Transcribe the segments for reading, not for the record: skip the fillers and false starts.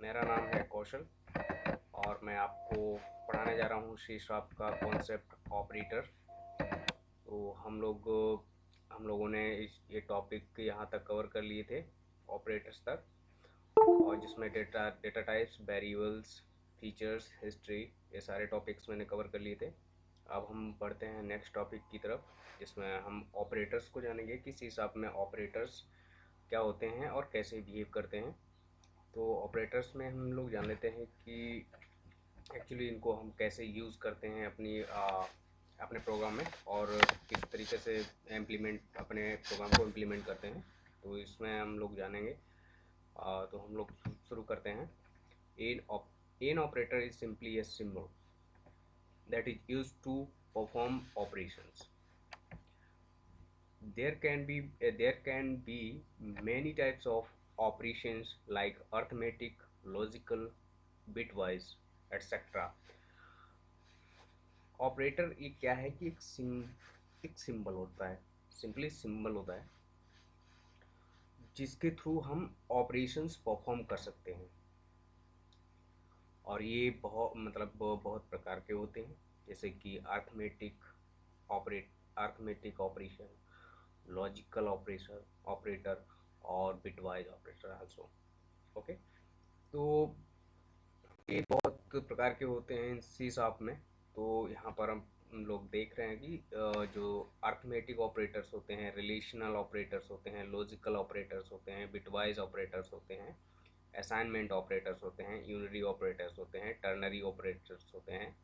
मेरा नाम है कौशल और मैं आपको पढ़ाने जा रहा हूँ सी शार्प का कॉन्सेप्ट ऑपरेटर। तो हम लोगों ने ये टॉपिक यहाँ तक कवर कर लिए थे, ऑपरेटर्स तक, और जिसमें data types, variables, features, history, ये सारे टॉपिक्स मैंने कवर कर लिए थे। अब हम बढ़ते हैं नेक्स्ट टॉपिक की तरफ, जिसमें हम ऑपरेटर्स को जानेंगे कि सी शार्प में ऑपरेटर्स क्या होते हैं और कैसे बिहेव करते हैं। तो ऑपरेटर्स में हम लोग जान लेते हैं कि एक्चुअली इनको हम कैसे यूज़ करते हैं अपने प्रोग्राम में, और किस तरीके से अपने प्रोग्राम को इम्प्लीमेंट करते हैं। तो इसमें हम लोग जानेंगे। तो हम लोग शुरू करते हैं। An operator is simply a symbol that is used to perform operations. There can be many types of operations like arithmetic, logical, bitwise, etc. Operator ये क्या है कि एक सिंबल होता है, सिंपली सिंबल होता है जिसके थ्रू हम ऑपरेशंस परफॉर्म कर सकते हैं। और ये बहुत प्रकार के होते हैं, जैसे कि अर्थमेटिक ऑपरेशन, लॉजिकल ऑपरेटर और बिटवाइज ऑपरेटर आल्सो। ओके, तो ये बहुत प्रकार के होते हैं सी शार्प में। तो यहाँ पर हम लोग देख रहे हैं कि जो अर्थमेटिक ऑपरेटर्स होते हैं, रिलेशनल ऑपरेटर्स होते हैं, लॉजिकल ऑपरेटर्स होते हैं, बिटवाइज ऑपरेटर्स होते हैं, असाइनमेंट ऑपरेटर्स होते हैं, यूनिटी ऑपरेटर्स होते हैं, टर्नरी ऑपरेटर्स होते हैं,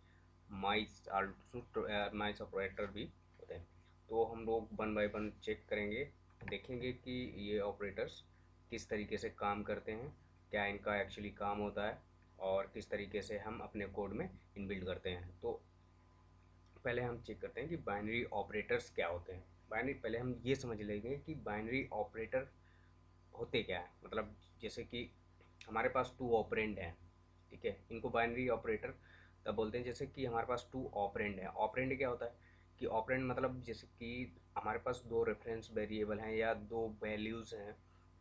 माइस ऑपरेटर भी होते हैं। तो हम लोग वन बाय वन चेक करेंगे, देखेंगे कि ये ऑपरेटर्स किस तरीके से काम करते हैं, क्या इनका एक्चुअली काम होता है, और किस तरीके से हम अपने कोड में इनबिल्ड करते हैं। तो पहले हम चेक करते हैं कि बाइनरी ऑपरेटर्स क्या होते हैं। पहले हम ये समझ लेंगे कि बाइनरी ऑपरेटर होते क्या है। मतलब जैसे कि हमारे पास टू ऑपरेंड हैं, ठीक है, इनको बाइनरी ऑपरेटर तब बोलते हैं जैसे कि हमारे पास टू ऑपरेंड है। ऑपरेंड क्या होता है कि ऑपरेंड मतलब जैसे कि हमारे पास दो रेफरेंस वेरिएबल हैं या दो वैल्यूज़ हैं,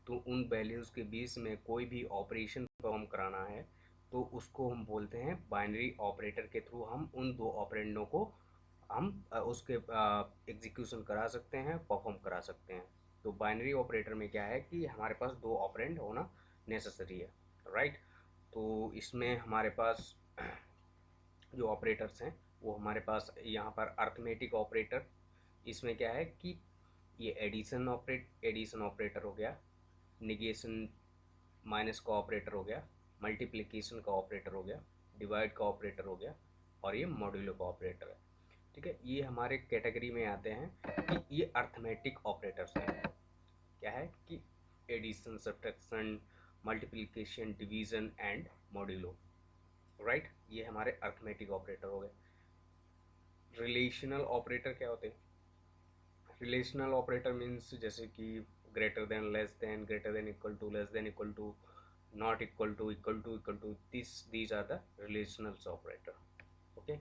तो उन वैल्यूज़ के बीच में कोई भी ऑपरेशन परफॉर्म कराना है तो उसको हम बोलते हैं बाइनरी ऑपरेटर के थ्रू हम उन दो ऑपरेंडों को हम उसके एग्जीक्यूशन करा सकते हैं, परफॉर्म करा सकते हैं। तो बाइनरी ऑपरेटर में क्या है कि हमारे पास दो ऑपरेंड होना नेसेसरी है, राइट। तो इसमें हमारे पास जो ऑपरेटर्स हैं वो हमारे पास यहाँ पर अर्थमेटिक ऑपरेटर, इसमें क्या है कि ये एडिशन ऑपरेटर हो गया, निगेशन माइनस का ऑपरेटर हो गया, मल्टीप्लिकेशन का ऑपरेटर हो गया, डिवाइड का ऑपरेटर हो गया, और ये मॉड्यूलो का ऑपरेटर है। ठीक है, ये हमारे कैटेगरी में आते हैं कि ये अर्थमेटिक ऑपरेटर्स हैं। क्या है कि addition, subtraction, multiplication, division and modulo, right. ये हमारे अर्थमेटिक ऑपरेटर हो गए। रिलेशनल ऑपरेटर क्या होते हैं? रिलेशनल ऑपरेटर मीन्स जैसे कि greater than, less than, greater than equal to, less than equal to, not equal to, equal to, these are the relational operator. Okay,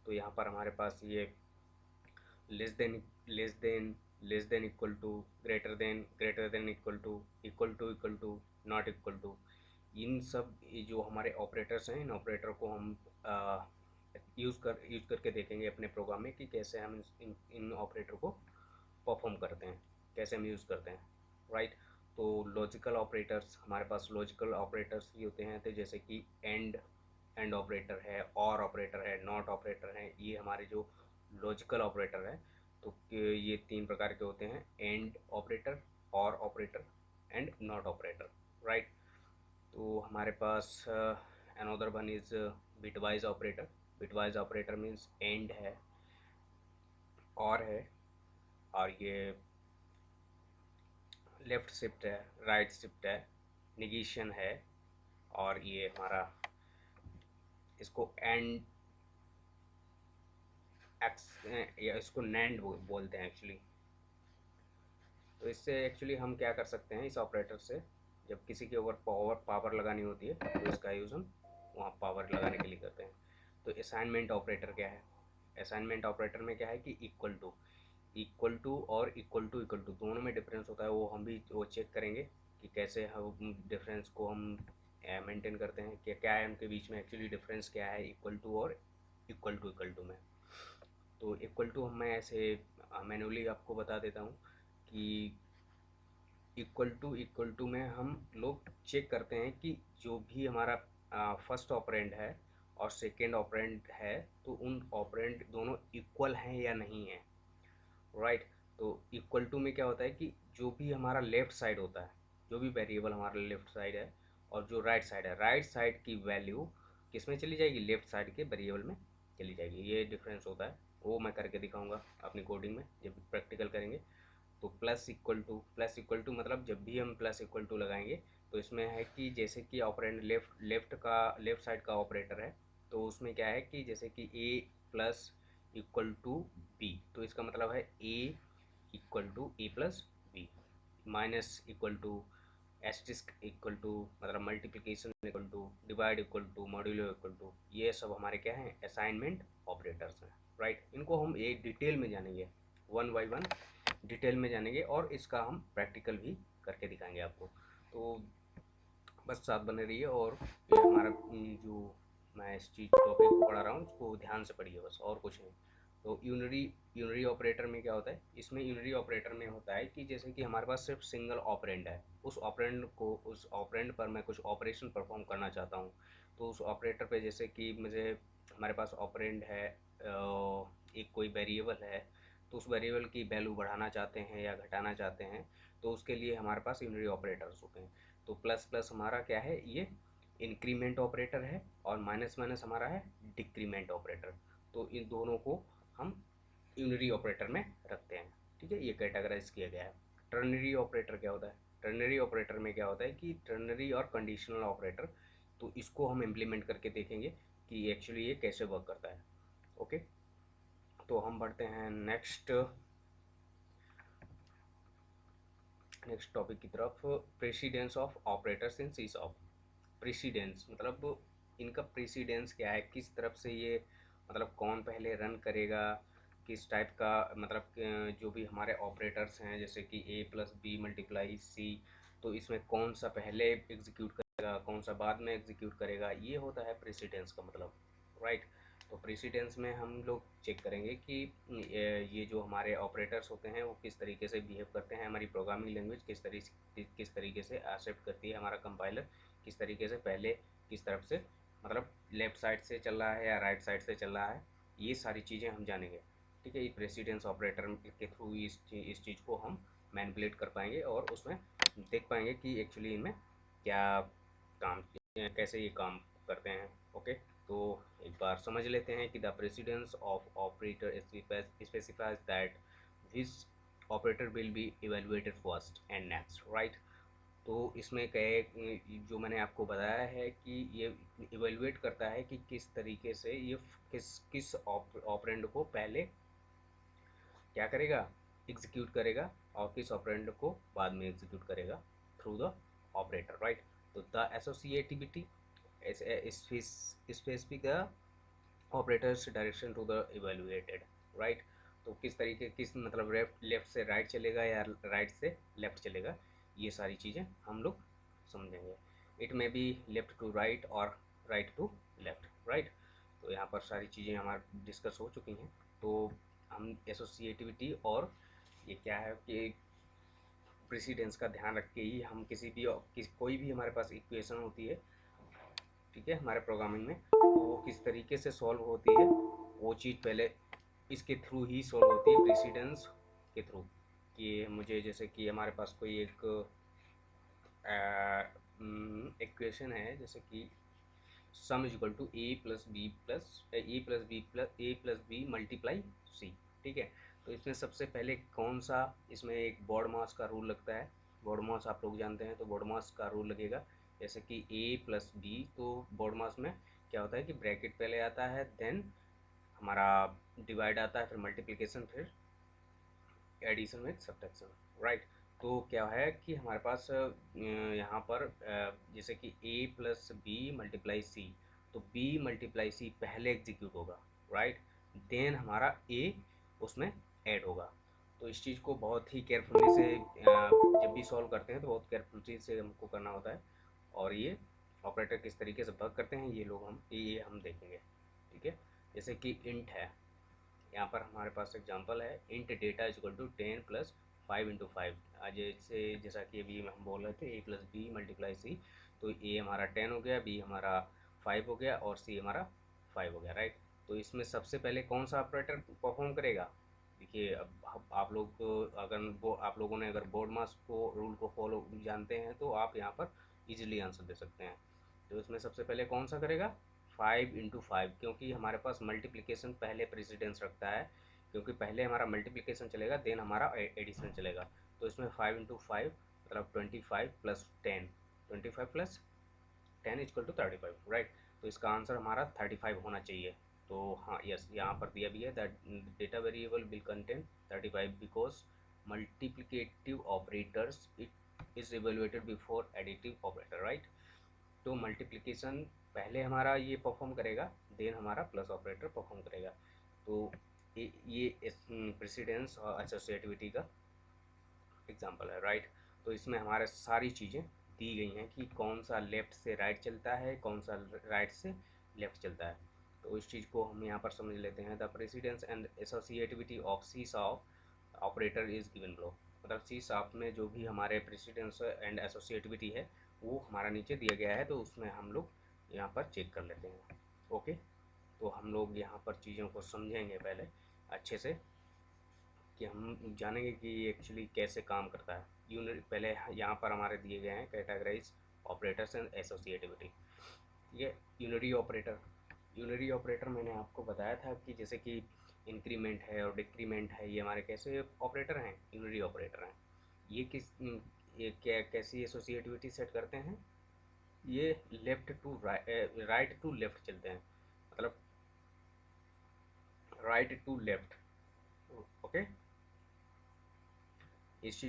तो यहाँ पर हमारे पास ये less than, less than, less than equal to, greater than equal to, not equal to, इन सब ये जो हमारे ऑपरेटर्स हैं, इन ऑपरेटर को हम यूज़ करके देखेंगे अपने प्रोग्राम में कि कैसे हम इन ऑपरेटर को परफॉर्म करते हैं, कैसे हम यूज़ करते हैं, राइट। तो लॉजिकल ऑपरेटर्स, हमारे पास लॉजिकल ऑपरेटर्स ये होते हैं, तो जैसे कि एंड ऑपरेटर है, और ऑपरेटर है, नॉट ऑपरेटर है, ये हमारे जो लॉजिकल ऑपरेटर है। तो ये तीन प्रकार के होते हैं, एंड ऑपरेटर, और operator, and not operator, right. तो हमारे पास another one is bitwise operator. Bitwise operator means and है, और है, और ये लेफ्ट शिफ्ट है, राइट शिफ्ट है, निगेशन है, और ये हमारा इसको एंड एक्स या इसको नैंड बोलते हैं एक्चुअली। तो इससे एक्चुअली हम क्या कर सकते हैं, इस ऑपरेटर से जब किसी के ऊपर पावर लगानी होती है तो इसका यूज़ हम वहाँ पावर लगाने के लिए करते हैं। तो असाइनमेंट ऑपरेटर क्या है? असाइनमेंट ऑपरेटर में क्या है कि इक्वल टू और इक्वल टू दोनों में डिफरेंस होता है। वो हम भी वो चेक करेंगे कि कैसे हम डिफरेंस को हम मेंटेन करते हैं कि क्या है उनके बीच में एक्चुअली डिफरेंस क्या है इक्वल टू और इक्वल टू में। तो इक्वल टू मैं ऐसे मैनुअली आपको बता देता हूँ कि इक्वल टू में हम लोग चेक करते हैं कि जो भी हमारा फर्स्ट ऑपरेंड है और सेकेंड ऑपरेंड है तो उन ऑपरेंड दोनों इक्वल हैं या नहीं है, राइट। तो इक्वल टू में क्या होता है कि जो भी हमारा लेफ्ट साइड होता है, जो भी वेरिएबल हमारा लेफ्ट साइड है और जो राइट साइड है, राइट साइड की वैल्यू किस में चली जाएगी, लेफ्ट साइड के वेरिएबल में चली जाएगी। ये डिफरेंस होता है, वो मैं करके दिखाऊंगा अपनी कोडिंग में जब प्रैक्टिकल करेंगे। तो प्लस इक्वल टू मतलब जब भी हम प्लस इक्वल टू लगाएंगे तो इसमें है कि जैसे कि ऑपरेंड लेफ्ट साइड का ऑपरेटर है, तो उसमें क्या है कि जैसे कि A plus equal to B, तो इसका मतलब है A equal to A plus B, minus equal to asterisk equal to मतलब multiplication equal to divide equal to modulo equal to, ये सब हमारे क्या हैं, असाइनमेंट ऑपरेटर्स हैं, राइट। इनको हम एक डिटेल में जानेंगे, वन बाई वन डिटेल में जानेंगे और इसका हम प्रैक्टिकल भी करके दिखाएंगे आपको। तो बस साथ बने रहिए और ये हमारा जो मैं इस चीज़ टॉपिक को पढ़ा रहा हूँ उसको ध्यान से पढ़िए बस, और कुछ नहीं। तो यूनरी यूनरी ऑपरेटर में क्या होता है, इसमें यूनरी ऑपरेटर में होता है कि जैसे कि हमारे पास सिर्फ सिंगल ऑपरेंड है, उस ऑपरेंड पर मैं कुछ ऑपरेशन परफॉर्म करना चाहता हूँ। तो उस ऑपरेटर पे जैसे कि मुझे हमारे पास ऑपरेंड है, एक कोई वेरिएबल है, तो उस वेरिएबल की वैल्यू बढ़ाना चाहते हैं या घटाना चाहते हैं, तो उसके लिए हमारे पास यूनरी ऑपरेटर्स होते हैं। तो प्लस प्लस हमारा क्या है, ये इंक्रीमेंट ऑपरेटर है और माइनस माइनस हमारा है डिक्रीमेंट ऑपरेटर। तो इन दोनों को हम यूनरी ऑपरेटर में रखते हैं, ठीक है, ये कैटेगराइज किया गया है। टर्नरी ऑपरेटर क्या होता है, टर्नरी ऑपरेटर में क्या होता है कि टर्नरी और कंडीशनल ऑपरेटर, तो इसको हम इम्प्लीमेंट करके देखेंगे कि एक्चुअली ये कैसे वर्क करता है। ओके, तो हम बढ़ते हैं नेक्स्ट टॉपिक की तरफ, precedence of operators in C sharp. Precedence मतलब इनका प्रेसिडेंस क्या है, किस तरफ से ये मतलब कौन पहले रन करेगा, किस टाइप का मतलब जो भी हमारे ऑपरेटर्स हैं जैसे कि ए प्लस बी मल्टीप्लाई सी, तो इसमें कौन सा पहले एग्जीक्यूट करेगा कौन सा बाद में एग्जीक्यूट करेगा, ये होता है प्रेसिडेंस का मतलब, राइट। तो प्रेसिडेंस में हम लोग चेक करेंगे कि ये जो हमारे ऑपरेटर्स होते हैं वो किस तरीके से बिहेव करते हैं, हमारी प्रोग्रामिंग लैंग्वेज किस तरीके से एक्सेप्ट करती है, हमारा कंपाइलर किस तरीके से पहले किस तरफ से मतलब लेफ़्ट साइड से चल रहा है या राइट साइड से चल रहा है, ये सारी चीज़ें हम जानेंगे, ठीक है। ये प्रेसिडेंस ऑपरेटर के थ्रू इस चीज़ को हम मैनिपुलेट कर पाएंगे और उसमें देख पाएंगे कि एक्चुअली इनमें क्या काम कैसे ये काम करते हैं। ओके, तो एक बार समझ लेते हैं कि the precedence of operator specifies that this operator will be evaluated first and next, right. तो इसमें कहे जो मैंने आपको बताया है कि ये इवेलुएट करता है कि किस तरीके से ये किस ऑपरेंड को पहले क्या करेगा, एग्जीक्यूट करेगा और किस ऑपरेंड को बाद में एग्जीक्यूट करेगा थ्रू द ऑपरेटर, राइट। तो the associativity specific the operators direction to the evaluated, right. तो किस तरीके किस मतलब लेफ्ट से राइट चलेगा या राइट से लेफ्ट चलेगा, ये सारी चीज़ें हम लोग समझेंगे। इट में बी लेफ्ट टू राइट और राइट टू लेफ्ट, राइट। तो यहाँ पर सारी चीज़ें हमारी डिस्कस हो चुकी हैं। तो हम एसोसिएटिविटी और ये क्या है कि प्रेसिडेंस का ध्यान रख के ही हम कोई भी हमारे पास इक्वेशन होती है, ठीक है, हमारे प्रोग्रामिंग में, तो वो किस तरीके से सॉल्व होती है वो चीज़ पहले इसके थ्रू ही सॉल्व होती है, प्रेसिडेंस के थ्रू। कि मुझे जैसे कि हमारे पास कोई एक इक्वेशन है जैसे कि sum is equal to A plus B multiply C, ठीक है। तो इसमें सबसे पहले कौन सा, इसमें एक बॉड मास का रूल लगता है, बॉड मास आप लोग जानते हैं, तो बॉड मास का रूल लगेगा जैसे कि ए प्लस बी, तो बॉड मास में क्या होता है कि ब्रैकेट पहले आता है, देन हमारा डिवाइड आता है, फिर मल्टीप्लिकेशन, फिर एडिशन विथ सब्ट्रैक्शन, राइट। तो क्या है कि हमारे पास यहाँ पर जैसे कि a प्लस बी मल्टीप्लाई सी, तो b मल्टीप्लाई सी पहले एग्जीक्यूट होगा, राइट, देन हमारा a उसमें ऐड होगा। तो इस चीज़ को बहुत ही केयरफुली से जब भी सॉल्व करते हैं तो बहुत केयरफुली से हमको करना होता है, और ये ऑपरेटर किस तरीके से वर्क करते हैं ये हम देखेंगे। ठीक है, जैसे कि इंट है, यहाँ पर हमारे पास एग्जांपल है int data is equal to 10 plus 5 × 5। जैसा कि अभी हम बोल रहे थे a + b × c, तो a हमारा 10 हो गया, b हमारा 5 हो गया और c हमारा 5 हो गया, राइट। तो इसमें सबसे पहले कौन सा ऑपरेटर परफॉर्म करेगा? देखिए, अब आप लोग आप लोगों ने अगर बोर्ड मास को रूल को फॉलो जानते हैं तो आप यहाँ पर इजीली आंसर दे सकते हैं। तो इसमें सबसे पहले कौन सा करेगा? 5 × 5, क्योंकि हमारे पास मल्टीप्लिकेशन पहले प्रेसिडेंस रखता है, क्योंकि पहले हमारा मल्टीप्लिकेशन चलेगा देन हमारा एडिशन चलेगा। तो इसमें 5 × 5 मतलब 25 plus 10, 25 plus 10 equal to 35, right. तो इसका आंसर हमारा 35 होना चाहिए। तो हाँ, यस, यहाँ पर दिया भी है that data variable will contain 35 because multiplicative operators it is evaluated before additive operator, right. तो मल्टीप्लिकेशन पहले हमारा ये परफॉर्म करेगा, देन हमारा प्लस ऑपरेटर परफॉर्म करेगा। तो ये प्रेसिडेंस और एसोसिएटिविटी का एग्जांपल है, राइट। तो इसमें हमारे सारी चीज़ें दी गई हैं कि कौन सा लेफ़्ट से राइट चलता है, कौन सा राइट से लेफ़्ट चलता है। तो इस चीज़ को हम यहाँ पर समझ लेते हैं। The precedence and associativity of C sharp operator is given below. मतलब सी शार्प में जो भी हमारे प्रेसिडेंस एंड एसोसिएटिविटी है वो हमारा नीचे दिया गया है, तो उसमें हम लोग यहाँ पर चेक कर लेते हैं। ओके, तो हम लोग यहाँ पर चीज़ों को समझेंगे पहले अच्छे से, कि हम जानेंगे कि ये एक्चुअली कैसे काम करता है। यूनिट पहले यहाँ पर हमारे दिए गए हैं कैटेगराइज ऑपरेटर्स एंड एसोसिएटिविटी। ये यूनरी ऑपरेटर मैंने आपको बताया था कि जैसे कि इंक्रीमेंट है और डिक्रीमेंट है, ये हमारे कैसे ऑपरेटर हैं? यूनरी ऑपरेटर हैं। ये ये क्या कैसी एसोसिएटिविटी सेट करते हैं? ये left to right to left चलते हैं, मतलब राइट टू लेफ्ट। ओके, इस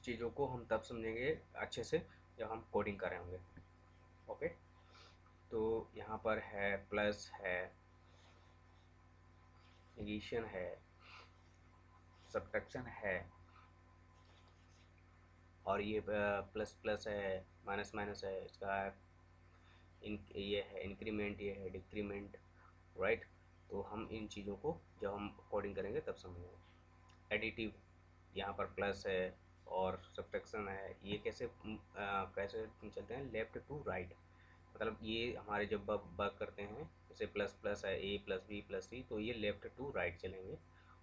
चीज़ों को हम तब समझेंगे अच्छे से जब हम कोडिंग कर रहे होंगे। ओके, तो यहाँ पर है प्लस है, एडिशन है, सब्ट्रैक्शन है, और ये प्लस प्लस है, माइनस माइनस है, इसका ये है इंक्रीमेंट, ये है डिक्रीमेंट, राइट। तो हम इन चीज़ों को जब हम कोडिंग करेंगे तब समझेंगे। एडिटिव, यहाँ पर प्लस है और सब्ट्रैक्शन है, ये कैसे चलते हैं? Left to right. मतलब ये हमारे जब वर्क करते हैं, जैसे प्लस प्लस है, ए प्लस बी प्लस सी, तो ये लेफ़्ट टू राइट चलेंगे।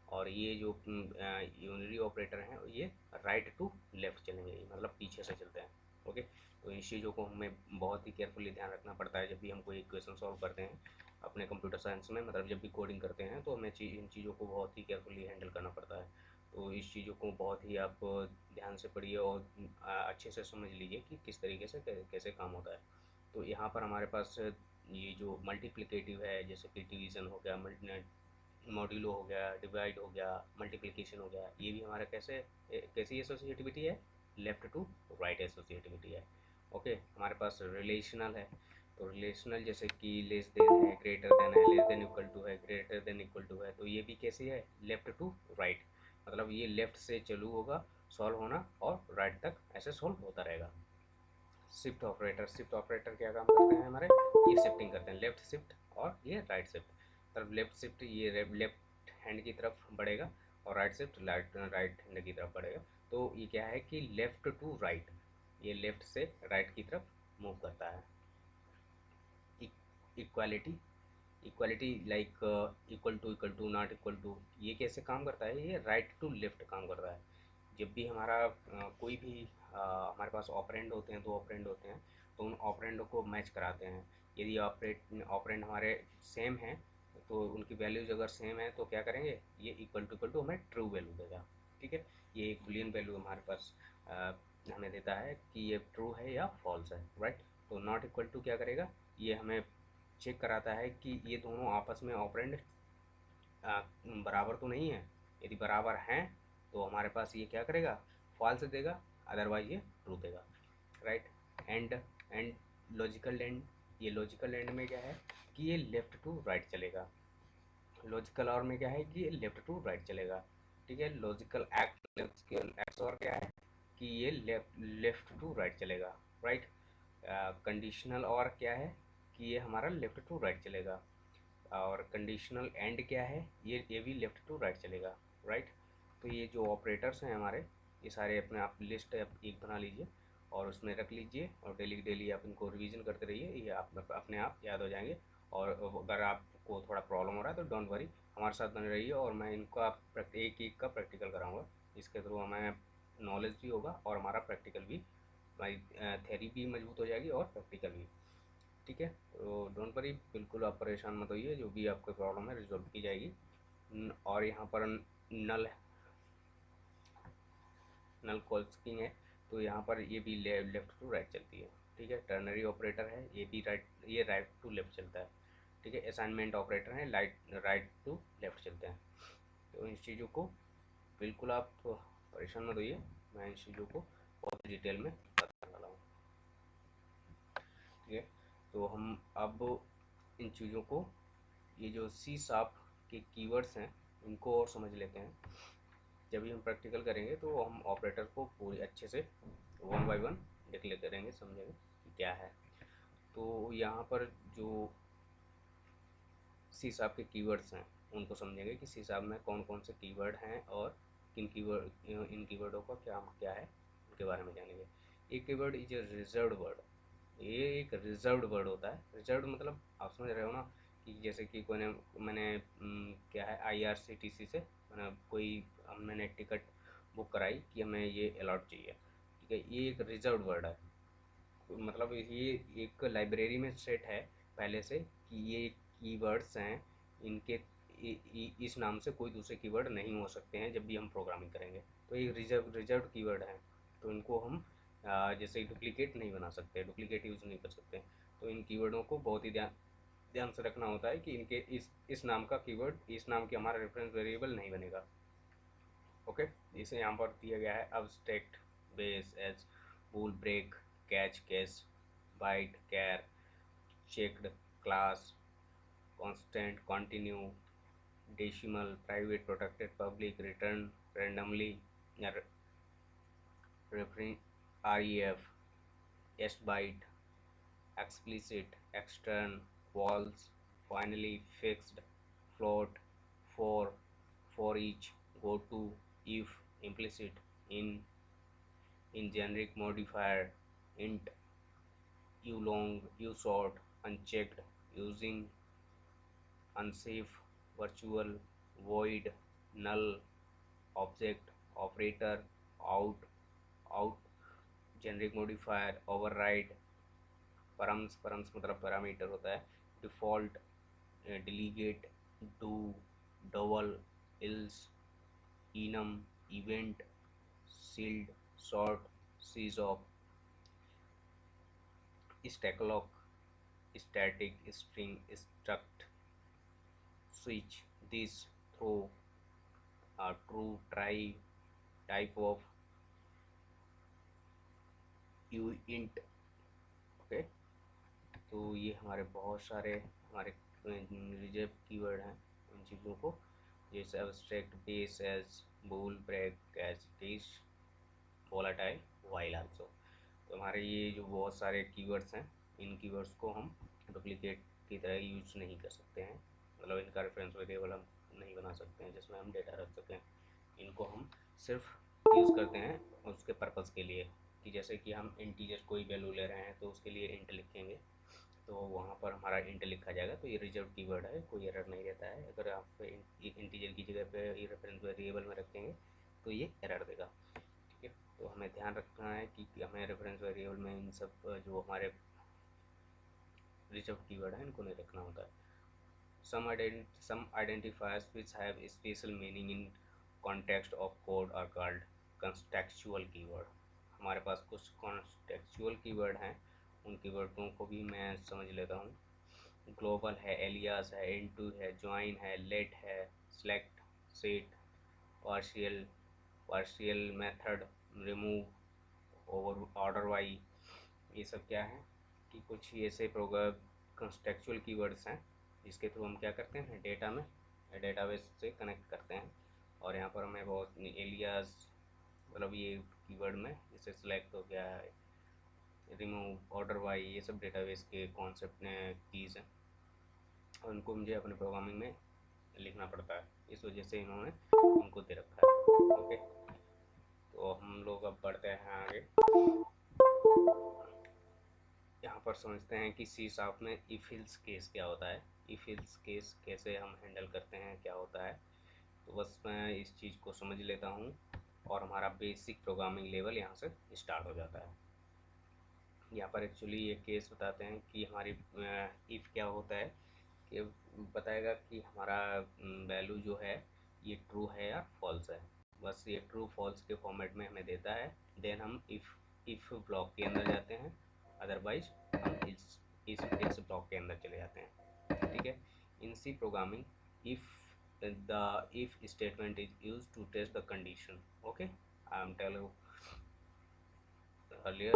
और ये जो यूनरी ऑपरेटर हैं ये राइट टू लेफ़्ट चलेंगे, मतलब पीछे से चलते हैं। ओके, तो इन चीज़ों को हमें बहुत ही केयरफुली ध्यान रखना पड़ता है जब भी हम कोई इक्वेशन सॉल्व करते हैं अपने कंप्यूटर साइंस में। मतलब जब भी कोडिंग करते हैं तो हमें इन चीज़ों को बहुत ही केयरफुली हैंडल करना पड़ता है। तो इस चीज़ों को बहुत ही आप ध्यान से पढ़िए और अच्छे से समझ लीजिए कि किस तरीके से कैसे काम होता है। तो यहाँ पर हमारे पास ये जो मल्टीप्लिकेटिव है, जैसे कि डिवीज़न हो गया, मॉड्यूलो हो गया, डिवाइड हो गया, मल्टीप्लिकेशन हो गया, ये भी हमारा कैसी एसोसिएटिविटी है? लेफ़्ट टू राइट एसोसिएटिविटी है। ओके, हमारे पास रिलेशनल है, तो रिलेशनल जैसे कि लेस देन है, ग्रेटर देन है, लेस देन इक्वल टू है, ग्रेटर देन इक्वल टू है, तो ये भी कैसी है? Left to right. मतलब ये लेफ़्ट से चालू होगा सॉल्व होना और राइट तक ऐसे सॉल्व होता रहेगा। शिफ्ट ऑपरेटर क्या काम करते हैं हमारे? ये शिफ्टिंग करते हैं, लेफ़्ट शिफ्ट और ये राइट शिफ्ट। मतलब लेफ़्ट शिफ्ट ये लेफ़्ट हैंड की तरफ बढ़ेगा और राइट शिफ्ट राइट हैंड की तरफ बढ़ेगा। तो ये क्या है कि लेफ़्ट टू राइट, ये लेफ़्ट से राइट की तरफ मूव करता है। Equality, equality like equal to not equal to, ये कैसे काम करता है? ये राइट टू लेफ़्ट काम करता है। जब भी हमारा कोई भी हमारे पास ऑपरेंड होते हैं, दो ऑपरेंड होते हैं, तो उन ऑपरेंड को मैच कराते हैं। यदि ऑपरेंड हमारे सेम हैं तो उनकी वैल्यूज अगर सेम है तो क्या करेंगे? ये इक्वल टू हमें ट्रू वैल्यू देगा। ठीक है, ये एक बुलियन वैल्यू हमारे पास हमें देता है कि ये ट्रू है या फॉल्स है, राइट। तो नॉट इक्वल टू क्या करेगा? ये हमें चेक कराता है कि ये दोनों आपस में ऑपरेंड बराबर तो नहीं है। यदि बराबर हैं तो हमारे पास ये क्या करेगा? फॉल्स देगा, अदरवाइज ये ट्रू देगा, राइट। एंड लॉजिकल एंड, ये लॉजिकल एंड में क्या है कि ये लेफ़्ट टू राइट चलेगा। लॉजिकल और में क्या है कि ये लेफ़्ट टू राइट चलेगा। ठीक है, लॉजिकल एक्स और क्या है कि ये लेफ़्ट टू राइट चलेगा, राइट। कंडीशनल और क्या है कि ये हमारा लेफ़्ट टू राइट चलेगा, और कंडीशनल एंड क्या है, ये भी लेफ़्ट टू राइट चलेगा, राइट। तो ये जो ऑपरेटर्स हैं हमारे, ये सारे अपने आप लिस्ट एक बना लीजिए और उसमें रख लीजिए, और डेली डेली आप इनको रिवीजन करते रहिए, ये आप अपने आप याद हो जाएंगे। और अगर आपको थोड़ा प्रॉब्लम हो रहा है तो डोंट वरी, हमारे साथ बने रहिए, और मैं इनका एक एक का प्रैक्टिकल कराऊंगा। इसके थ्रू हमें नॉलेज भी होगा और हमारा प्रैक्टिकल भी, हमारी थ्योरी भी मजबूत हो जाएगी और प्रैक्टिकल भी। ठीक है, तो डोंट वरी, बिल्कुल आप परेशान मत होइए, जो भी आपकी प्रॉब्लम है रिजॉल्व की जाएगी। और यहाँ पर नल नल कॉल्सकिंग है, तो यहाँ पर ये भी लेफ्ट टू राइट चलती है। ठीक है, टर्नरी ऑपरेटर है, ये भी ये राइट टू लेफ्ट चलता है। ठीक है, असाइनमेंट ऑपरेटर है, राइट टू लेफ्ट चलते हैं। तो इन चीज़ों को बिल्कुल आप परेशान मत होइए, मैं इन चीज़ों को बहुत डिटेल में बताने वाला हूँ। ठीक है, तो हम अब इन चीज़ों को, ये जो सी शार्प के कीवर्ड्स हैं, इनको और समझ लेते हैं। जब भी हम प्रैक्टिकल करेंगे तो हम ऑपरेटर को पूरी अच्छे से वन बाय वन देख लेते रहेंगे, समझेंगे कि क्या है। तो यहाँ पर जो सी शार्प के कीवर्ड्स हैं उनको समझेंगे कि सी शार्प में कौन कौन से कीवर्ड हैं, और इन कीवर्डों का क्या क्या है, उनके बारे में जानेंगे। एक keyword is a reserved word, ये एक रिजर्व्ड वर्ड होता है। रिजर्व्ड मतलब आप समझ रहे हो ना, कि जैसे कि कोई ने मैंने क्या है IRCTC से मैंने हमने टिकट बुक कराई कि हमें ये अलॉट चाहिए। ठीक है, ये एक रिजर्व्ड वर्ड है, मतलब ये एक लाइब्रेरी में सेट है पहले से कि ये कीवर्ड्स हैं, इनके इस नाम से कोई दूसरे कीवर्ड नहीं हो सकते हैं जब भी हम प्रोग्रामिंग करेंगे। तो ये रिजर्व्ड कीवर्ड हैं, तो इनको हम जैसे डुप्लीकेट नहीं बना सकते, डुप्लीकेट यूज़ नहीं कर सकते। तो इन कीवर्डों को बहुत ही ध्यान ध्यान से रखना होता है कि इनके इस नाम का कीवर्ड इस नाम के हमारा रेफरेंस वेरिएबल नहीं बनेगा। ओके, इसे यहाँ पर दिया गया है abstract base as bool break, catch case, byte char, checked, class, constant, continue, decimal, private, protected, public, return randomly, referring, ref, byte, explicit, extern, false, finally, fixed, float, for each, go to, if, implicit, in generic modifier, int, ulong, ushort, unchecked, using, unsafe, virtual, void, null, object, operator, out, generic modifier, override, params मतलब parameter होता है, default, delegate, do, double, else, enum, event, shield, sort, seize off, stacklock, static, string, struct, switch, this, throw, true, try, type of, int। Okay, तो ये हमारे बहुत सारे हमारे reserve keyword हैं। इन चीज़ों को जैसे abstract, base as, bool break, catch, डिश, वोलाटाइल, वाइल आल्सो। तो हमारे ये जो बहुत सारे कीवर्ड्स हैं, इन कीवर्ड्स को हम डुप्लीकेट की तरह यूज नहीं कर सकते हैं, मतलब इनका रेफरेंस वेरिएबल हम नहीं बना सकते हैं जिसमें हम डेटा रख सकें। इनको हम सिर्फ यूज़ करते हैं उसके पर्पज़ के लिए, कि जैसे कि हम इंटीजर कोई वैल्यू ले रहे हैं तो उसके लिए इंट लिखेंगे, तो वहाँ पर हमारा इंट लिखा जाएगा, तो ये रिजर्व कीवर्ड है, कोई एरर नहीं रहता है। अगर आप एक इंटीजर की जगह पे ये रेफरेंस वेरिएबल में रखेंगे तो ये एरर देगा। ठीक है, तो हमें ध्यान रखना है कि हमें रेफरेंस वेरिएबल में इन सब जो हमारे रिजर्व कीवर्ड है इनको नहीं रखना होता है। Some identifiers which have a special meaning in context of code are called contextual keyword। हमारे पास कुछ contextual कीवर्ड हैं, उन कीवर्डों को भी मैं समझ लेता हूँ। ग्लोबल है, एलियास है, इनटू है, ज्वाइन है, लेट है, select, set, partial, partial method, remove, over, order by, ये सब क्या है कि कुछ ऐसे प्रोग्राम कंटेक्चुअल कीवर्ड्स हैं जिसके थ्रू हम क्या करते हैं, डेटा में डेटाबेस से कनेक्ट करते हैं। और यहाँ पर हमें बहुत एलियास, मतलब ये कीवर्ड में जैसे सेलेक्ट हो गया है, रिमूव, ऑर्डर बाई, ये सब डेटाबेस के कॉन्सेप्ट कीज़ हैं और उनको मुझे अपने प्रोग्रामिंग में लिखना पड़ता है, इस वजह से इन्होंने उनको दे रखा है। ओके, तो हम लोग अब बढ़ते हैं आगे। यहाँ पर समझते हैं कि सी शार्प में इफ एल्स केस क्या होता है, इफ एल्स केस कैसे हम हैंडल करते हैं, क्या होता है। तो बस मैं इस चीज़ को समझ लेता हूँ और हमारा बेसिक प्रोग्रामिंग लेवल यहाँ से स्टार्ट हो जाता है। यहाँ पर एक्चुअली ये केस बताते हैं कि हमारी इफ़ क्या होता है, कि बताएगा कि हमारा वैल्यू जो है ये ट्रू है या फॉल्स है। बस ये ट्रू फॉल्स के फॉर्मेट में हमें देता है। देन हम इफ़ ब्लॉक के अंदर जाते हैं, अदरवाइज हम इस ब्लॉक के अंदर चले जाते हैं। ठीक है, in C programming if the if statement is used to test the condition. Okay, I am telling you earlier,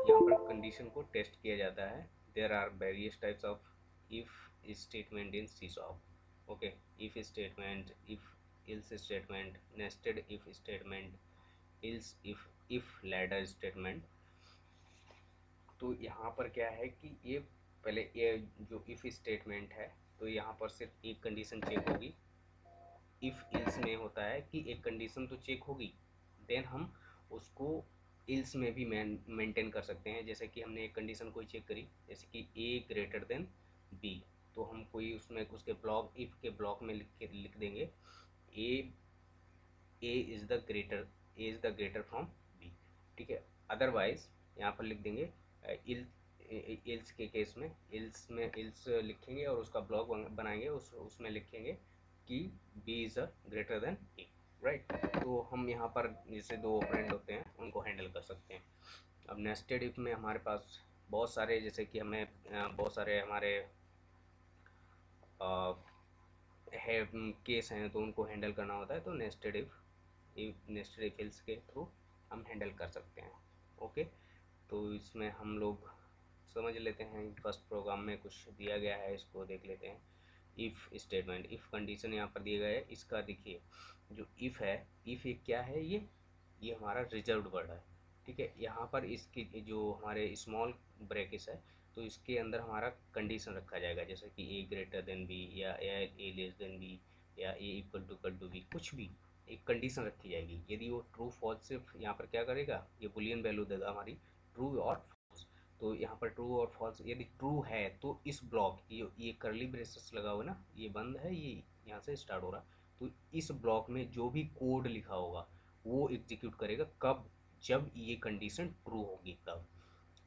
यहाँ पर कंडीशन को टेस्ट किया जाता है। There are various types of if statement in C sharp. Okay, if statement, if ills statement, nested if statement, else if ladder statement. तो यहाँ पर क्या है कि ये पहले ये जो इफ स्टेटमेंट है, तो यहाँ पर सिर्फ एक कंडीशन चेक होगी। इफ इल्स में होता है कि एक कंडीशन तो चेक होगी, देन हम उसको इल्स में भी मेंटेन कर सकते हैं। जैसे कि हमने एक कंडीशन कोई चेक करी, जैसे कि ए ग्रेटर देन बी, तो हम कोई उसमें उसके ब्लॉक, इफ के ब्लॉक में लिख देंगे A is the greater, A is the greater from B. ठीक है, अदरवाइज यहाँ पर लिख देंगे इल इल्स के केस में, इल्स में इल्स लिखेंगे और उसका ब्लॉक बनाएंगे, उसमें लिखेंगे कि B is a greater than A. Right, तो हम यहाँ पर जैसे दो ऑपरेंड होते हैं उनको हैंडल कर सकते हैं। अब नेस्टेड इफ में हमारे पास बहुत सारे, जैसे कि हमें बहुत सारे हमारे है केस हैं, तो उनको हैंडल करना होता है, तो नेस्टेड इफ एल्स के थ्रू हम हैंडल कर सकते हैं। ओके, तो इसमें हम लोग समझ लेते हैं। फर्स्ट प्रोग्राम में कुछ दिया गया है, इसको देख लेते हैं। इफ़ स्टेटमेंट, इफ़ कंडीशन यहाँ पर दिया गया है। इसका देखिए जो इफ़ है, इफ़ एक क्या है, ये हमारा रिजर्व्ड वर्ड है। ठीक है, यहाँ पर इसकी जो हमारे स्मॉल ब्रैकेट्स है, तो इसके अंदर हमारा कंडीशन रखा जाएगा, जैसे कि ए ग्रेटर देन बी या ए लेस देन बी या ए इक्वल टू बी, कुछ भी एक कंडीशन रखी जाएगी। यदि वो ट्रू फॉल्स, सिर्फ यहाँ पर क्या करेगा, ये बुलियन वैल्यू देगा हमारी ट्रू और फॉल्स। तो यहाँ पर ट्रू और फॉल्स, यदि ट्रू है तो इस ब्लॉक, ये करली ब्रेसेस लगा हुआ है ना, ये बंद है, ये यहाँ से स्टार्ट हो रहा, तो इस ब्लॉक में जो भी कोड लिखा होगा वो एग्जीक्यूट करेगा। कब, जब ये कंडीशन ट्रू होगी तब।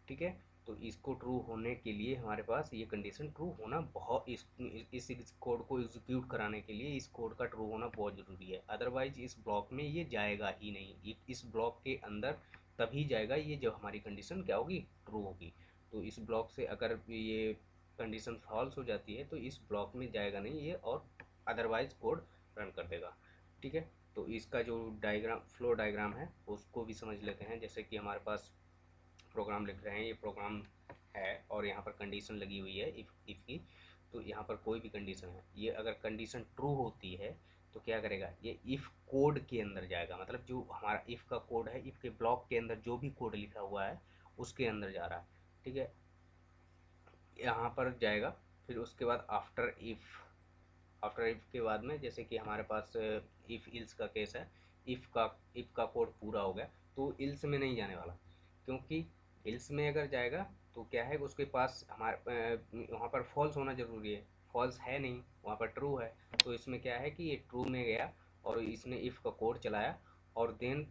ठीक है, तो इसको ट्रू होने के लिए हमारे पास ये कंडीशन ट्रू होना बहुत, इस कोड को एग्जीक्यूट कराने के लिए इस कोड का ट्रू होना बहुत ज़रूरी है। अदरवाइज इस ब्लॉक में ये जाएगा ही नहीं, इस ब्लॉक के अंदर तभी जाएगा ये जब हमारी कंडीशन क्या होगी, ट्रू होगी। तो इस ब्लॉक से अगर ये कंडीशन फॉल्स हो जाती है तो इस ब्लॉक में जाएगा नहीं ये, और अदरवाइज कोड रन कर देगा। ठीक है, तो इसका जो डायग्राम, फ्लो डायग्राम है, उसको भी समझ लेते हैं। जैसे कि हमारे पास प्रोग्राम लिख रहे हैं, ये प्रोग्राम है और यहाँ पर कंडीशन लगी हुई है इफ़ की। तो यहाँ पर कोई भी कंडीशन है, ये अगर कंडीशन ट्रू होती है तो क्या करेगा, ये इफ़ कोड के अंदर जाएगा। मतलब जो हमारा इफ़ का कोड है, इफ़ के ब्लॉक के अंदर जो भी कोड लिखा हुआ है उसके अंदर जा रहा है। ठीक है, यहाँ पर जाएगा। फिर उसके बाद आफ्टर इफ़ के बाद में, जैसे कि हमारे पास इफ़ इल्स का केस है, इफ़ का कोड पूरा हो गया तो इल्स में नहीं जाने वाला, क्योंकि इल्स में अगर जाएगा तो क्या है, उसके पास हमारे वहाँ पर फॉल्स होना ज़रूरी है। फॉल्स है नहीं, वहाँ पर ट्रू है। तो इसमें क्या है कि ये ट्रू में गया और इसने इफ़ का कोड चलाया, और देन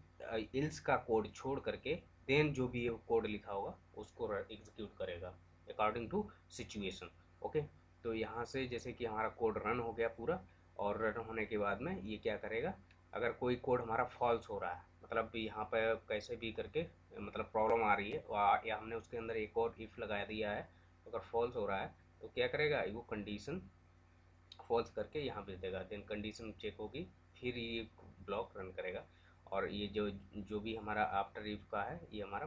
इल्स का कोड छोड़ करके देन जो भी कोड लिखा होगा उसको एग्जीक्यूट करेगा अकॉर्डिंग टू सिचुएशन। ओके, तो यहाँ से जैसे कि हमारा कोड रन हो गया पूरा, और रन होने के बाद में ये क्या करेगा, अगर कोई कोड हमारा फॉल्स हो रहा है, मतलब यहाँ पर कैसे भी करके मतलब प्रॉब्लम आ रही है, या हमने उसके अंदर एक और इफ़ लगा दिया है, अगर फॉल्स हो रहा है तो क्या करेगा, वो कंडीशन फॉल्स करके यहाँ भेज देगा। देन कंडीशन चेक होगी, फिर ये ब्लॉक रन करेगा। और ये जो भी हमारा आफ्टर इफ का है, ये हमारा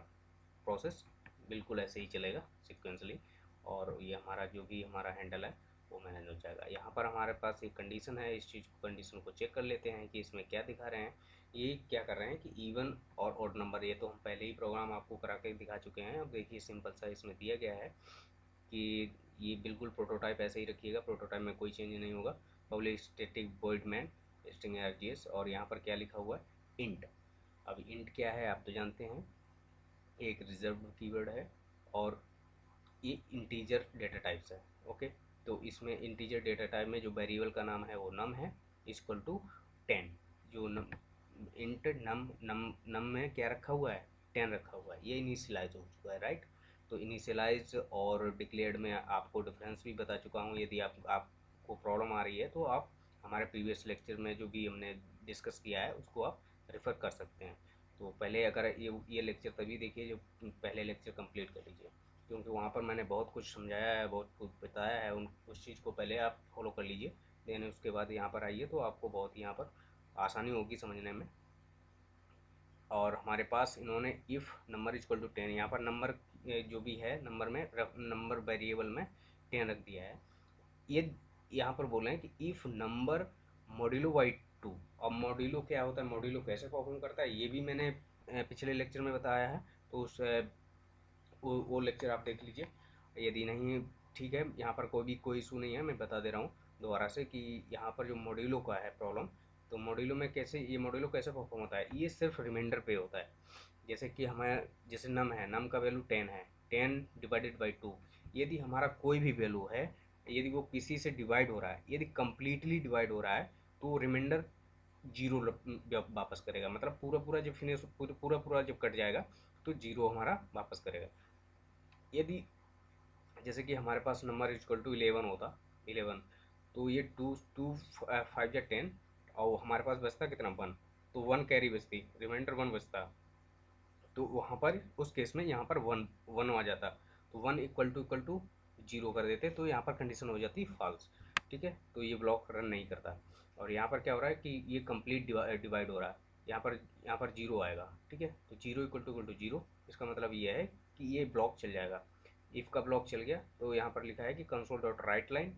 प्रोसेस बिल्कुल ऐसे ही चलेगा सिक्वेंसली। और ये हमारा जो भी हमारा हैंडल है वो मैनेज हो जाएगा। यहाँ पर हमारे पास एक कंडीशन है, इस चीज़ को कंडीशन को चेक कर लेते हैं कि इसमें क्या दिखा रहे हैं। ये क्या कर रहे हैं कि इवन और ऑड नंबर, ये तो हम पहले ही प्रोग्राम आपको करा के दिखा चुके हैं। अब देखिए सिंपल सा इसमें दिया गया है कि ये बिल्कुल प्रोटोटाइप ऐसे ही रखिएगा, प्रोटोटाइप में कोई चेंज नहीं होगा। Public static void main string RGS, और यहाँ पर क्या लिखा हुआ है, इंट। अब इंट क्या है आप तो जानते हैं, एक रिजर्व कीवर्ड है और ये इंटीजर डेटा टाइप्स है। ओके, तो इसमें इंटीजर डेटा टाइप में जो वेरिएबल का नाम है वो नम है, इक्वल टू 10। जो नम इंट नम नम नम में क्या रखा हुआ है, 10 रखा हुआ है। ये इनिशियलाइज हो चुका है, राइट। तो इनिशियलाइज और डिक्लेयर्ड में आपको डिफरेंस भी बता चुका हूँ। यदि आपको प्रॉब्लम आ रही है तो आप हमारे प्रीवियस लेक्चर में जो भी हमने डिस्कस किया है उसको आप रेफ़र कर सकते हैं। तो पहले अगर ये लेक्चर तभी देखिए जब पहले लेक्चर कंप्लीट कर लीजिए, क्योंकि वहाँ पर मैंने बहुत कुछ समझाया है, बहुत कुछ बताया है। उस चीज़ को पहले आप फॉलो कर लीजिए, देन उसके बाद यहाँ पर आइए तो आपको बहुत यहाँ पर आसानी होगी समझने में। और हमारे पास इन्होंने इफ़ नंबर इक्वल टू 10, यहाँ पर नंबर जो भी है नंबर में नंबर वेरिएबल में 10 रख दिया है। ये यहाँ पर बोल रहे हैं कि इफ़ नंबर मॉड्यूलो बाई 2। अब मॉड्यूलो क्या होता है, मॉड्यूलो कैसे परफॉर्म करता है, ये भी मैंने पिछले लेक्चर में बताया है। तो उस वो लेक्चर आप देख लीजिए। यदि नहीं ठीक है, यहाँ पर कोई इशू नहीं है, मैं बता दे रहा हूँ दोबारा से कि यहाँ पर जो मॉड्यूलो का है प्रॉब्लम, तो मॉड्यूलो में कैसे ये मॉड्यूलो कैसे परफॉर्म होता है, ये सिर्फ रिमाइंडर पे होता है। जैसे कि हमें जैसे नम है, नम का वैल्यू 10 है, 10 डिवाइडेड बाई 2। यदि हमारा कोई भी वैल्यू है, यदि वो किसी से डिवाइड हो रहा है, यदि कम्प्लीटली डिवाइड हो रहा है तो रिमाइंडर जीरो वापस करेगा। मतलब पूरा पूरा जब फिनिश पूरा पूरा जब कट जाएगा तो जीरो हमारा वापस करेगा। यदि जैसे कि हमारे पास नंबर इक्वल टू 11 होता, 11, तो ये टू टू 5 या 10, और हमारे पास बचता कितना, 1। तो 1 कैरी बचती, रिमाइंडर 1 बचता। तो वहाँ पर उस केस में यहाँ पर 1 1 आ जाता, तो 1 इक्वल टू जीरो कर देते, तो यहाँ पर कंडीशन हो जाती फॉल्स। ठीक है, तो ये ब्लॉक रन नहीं करता। और यहाँ पर क्या हो रहा है कि ये कंप्लीट डिवाइड हो रहा है, यहाँ पर जीरो आएगा। ठीक है, तो जीरो इक्वल टू जीरो, इसका मतलब ये है कि ये ब्लॉक चल जाएगा। इफ़ का ब्लॉक चल गया तो यहाँ पर लिखा है कि console dot write line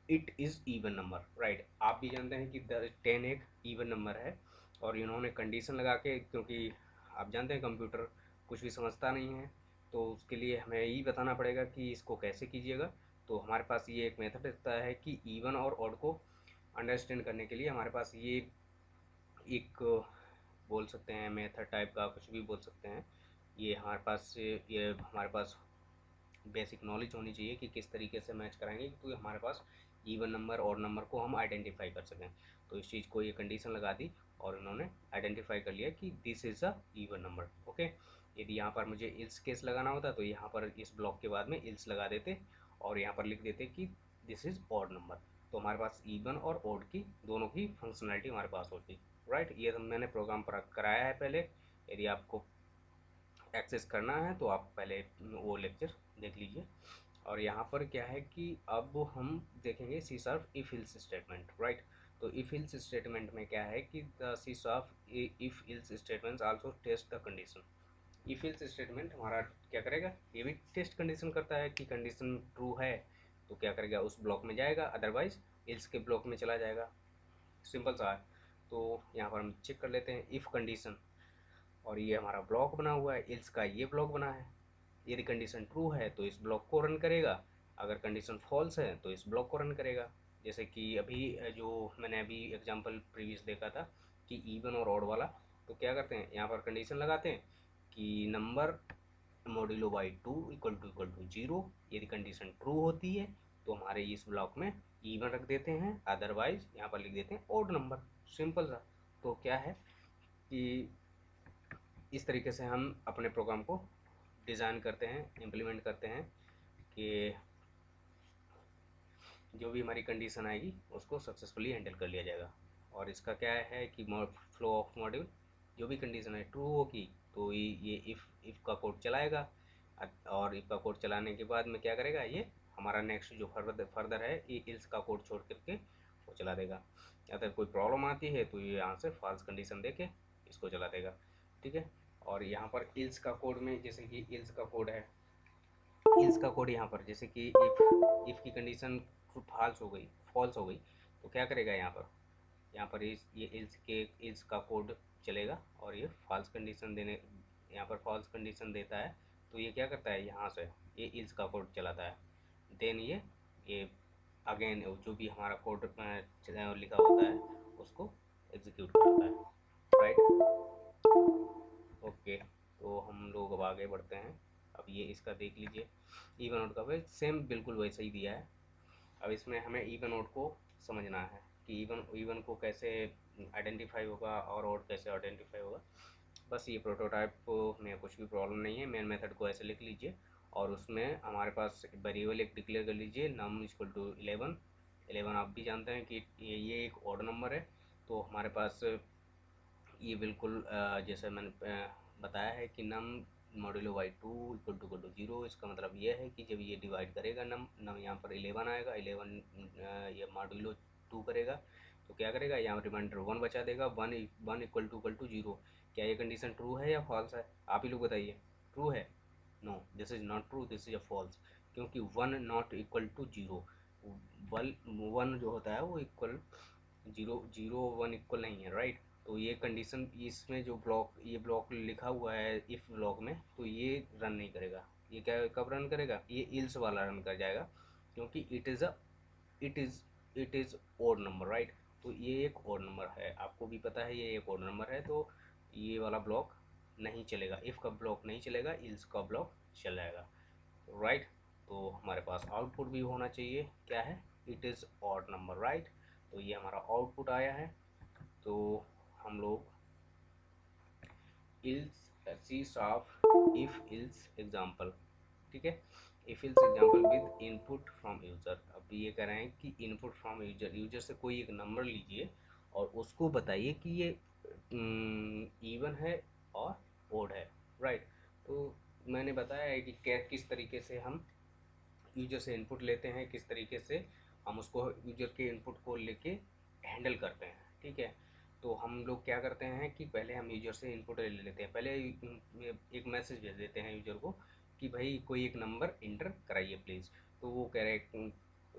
it is even number, right. आप भी जानते हैं कि 10 एक इवन नंबर है, और इन्होंने कंडीशन लगा के, क्योंकि आप जानते हैं कंप्यूटर कुछ भी समझता नहीं है, तो उसके लिए हमें यही बताना पड़ेगा कि इसको कैसे कीजिएगा। तो हमारे पास ये एक मेथड रहता है कि इवन और ऑड को अंडरस्टैंड करने के लिए हमारे पास ये एक बोल सकते हैं मेथड टाइप का, कुछ भी बोल सकते हैं। ये हमारे पास बेसिक नॉलेज होनी चाहिए कि किस तरीके से मैच कराएंगे तो हमारे पास इवन नंबर और नंबर को हम आइडेंटिफाई कर सकें। तो इस चीज़ को ये कंडीशन लगा दी और इन्होंने आइडेंटिफाई कर लिया कि this is a even number. Okay, यदि यहाँ पर मुझे इल्स केस लगाना होता तो यहाँ पर इस ब्लॉक के बाद में इल्स लगा देते और यहाँ पर लिख देते कि दिस इज़ ऑड नंबर। तो हमारे पास इवन और ऑड की दोनों की फंक्शनैलिटी हमारे पास होती, राइट। ये मैंने प्रोग्राम पर कराया है पहले, यदि आपको एक्सेस करना है तो आप पहले वो लेक्चर देख लीजिए। और यहाँ पर क्या है कि अब हम देखेंगे C sharp if ills statement, right. तो इफ इल्स स्टेटमेंट में क्या है कि the C sharp if ills statement also test the condition. If ills statement हमारा क्या करेगा, ये भी टेस्ट कंडीशन करता है कि कंडीशन ट्रू है तो क्या करेगा, उस ब्लॉक में जाएगा, अदरवाइज इल्स के ब्लॉक में चला जाएगा। सिंपल सा है। तो यहाँ पर हम चेक कर लेते हैं इफ़ कंडीशन, और ये हमारा ब्लॉक बना हुआ है, इल्स का ये ब्लॉक बना है। यदि कंडीशन ट्रू है तो इस ब्लॉक को रन करेगा, अगर कंडीशन फॉल्स है तो इस ब्लॉक को रन करेगा। जैसे कि अभी जो मैंने अभी एग्जांपल प्रीवियस देखा था कि इवन और ऑड वाला, तो क्या करते हैं यहाँ पर कंडीशन लगाते हैं कि number modulo by 2 equal to zero. यदि कंडीशन ट्रू होती है तो हमारे इस ब्लॉक में इवन रख देते हैं, अदरवाइज यहाँ पर लिख देते हैं ऑड नंबर। सिंपल सा। तो क्या है कि इस तरीके से हम अपने प्रोग्राम को डिज़ाइन करते हैं, इम्प्लीमेंट करते हैं कि जो भी हमारी कंडीशन आएगी उसको सक्सेसफुली हैंडल कर लिया जाएगा। और इसका क्या है कि फ्लो ऑफ मॉड्यूल, जो भी कंडीशन है ट्रू होगी तो ये इफ़ का कोड चलाएगा, और इफ़ का कोड चलाने के बाद में क्या करेगा, ये हमारा नेक्स्ट जो फर्दर है ये इल्स का कोड छोड़ करके वो चला देगा। अगर कोई प्रॉब्लम आती है तो ये यहाँ से फॉल्स कंडीशन दे के इसको चला देगा। ठीक है, और यहाँ पर इल्स का कोड में जैसे कि इल्स का कोड है, इल्स का कोड यहाँ पर जैसे कि इफ़ की कंडीशन फॉल्स हो गई, फॉल्स हो गई, तो क्या करेगा यहाँ पर ये इल्स का कोड चलेगा और ये फॉल्स कंडीशन देने, यहाँ पर फॉल्स कंडीशन देता है, तो ये क्या करता है, यहाँ से ये इल्स का कोड चलाता है, देन ये अगेन जो भी हमारा कोड लिखा होता है उसको एग्जीक्यूट करता है, राइट। ओके, तो हम लोग अब आगे बढ़ते हैं। अब ये इसका देख लीजिए, इवन आउट का सेम बिल्कुल वैसा ही दिया है। अब इसमें हमें इवन आउट को समझना है कि इवन को कैसे आइडेंटिफाई होगा और आउट कैसे आइडेंटिफाई होगा। बस ये प्रोटोटाइप में कुछ भी प्रॉब्लम नहीं है, मेन मेथड को ऐसे लिख लीजिए और उसमें हमारे पास वेरिएबल एक डिक्लेयर कर लीजिए, नम इक्वल टू 11। 11 आप भी जानते हैं कि ये एक ऑड नंबर है, तो हमारे पास ये बिल्कुल जैसे मैंने बताया है कि num modulo by two equal to 0। इसका मतलब ये है कि जब ये डिवाइड करेगा नम यहाँ पर 11 आएगा, 11 ये मॉड्यूलो 2 करेगा, तो क्या करेगा, यहाँ रिमाइंडर 1 बचा देगा, 1 इक्वल टू 0। क्या ये कंडीशन ट्रू है या फॉल्स है, आप ही लोग बताइए। ट्रू है? No, this is not true, this is a false, क्योंकि 1 नॉट इक्वल टू 0। 1 जो होता है वो इक्वल 0 1 इक्वल नहीं है, राइट। तो ये कंडीशन इसमें जो ये ब्लॉक लिखा हुआ है इफ ब्लॉक में, तो ये रन नहीं करेगा। ये क्या कब रन करेगा, ये इल्स वाला रन कर जाएगा, क्योंकि it is it is odd number, right. तो ये एक ओड नंबर है, आपको भी पता है ये एक ओड नंबर है, तो ये वाला ब्लॉक नहीं चलेगा, इफ़ का ब्लॉक नहीं चलेगा, इल्स का ब्लॉक चल जाएगा, राइट। तो हमारे पास आउटपुट भी होना चाहिए, क्या है, it is odd number, right. तो ये हमारा आउटपुट आया है। तो हम लोग else C sharp if else example, ठीक है, if else example with input from user. अब ये कह रहे हैं कि इनपुट फ्रॉम यूजर से कोई एक नंबर लीजिए और उसको बताइए कि ये इवन है और ओड है, राइट। तो मैंने बताया है कि किस तरीके से हम यूजर से इनपुट लेते हैं, किस तरीके से हम उसको यूजर के इनपुट को लेके हैंडल करते हैं, ठीक है। तो हम लोग क्या करते हैं कि पहले हम यूजर से इनपुट ले लेते हैं, पहले एक मैसेज भेज देते हैं यूजर को कि भाई कोई एक नंबर इंटर कराइए प्लीज़। तो वो कह रहे,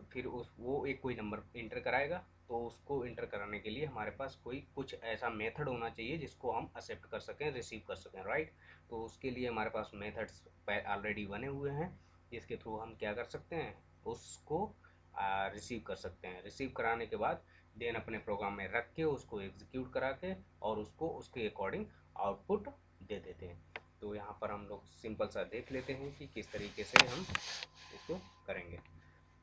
फिर वो एक कोई नंबर इंटर कराएगा, तो उसको इंटर कराने के लिए हमारे पास कोई कुछ ऐसा मेथड होना चाहिए जिसको हम एक्सेप्ट कर सकें, रिसीव कर सकें, राइट। तो उसके लिए हमारे पास मेथड्स ऑलरेडी बने हुए हैं, जिसके थ्रू हम क्या कर सकते हैं, उसको रिसीव कर सकते हैं। रिसीव कराने के बाद देन अपने प्रोग्राम में रख के उसको एग्जीक्यूट करा के और उसको उसके अकॉर्डिंग आउटपुट दे देते हैं। तो यहाँ पर हम लोग सिंपल सा देख लेते हैं कि किस तरीके से हम इसको करेंगे।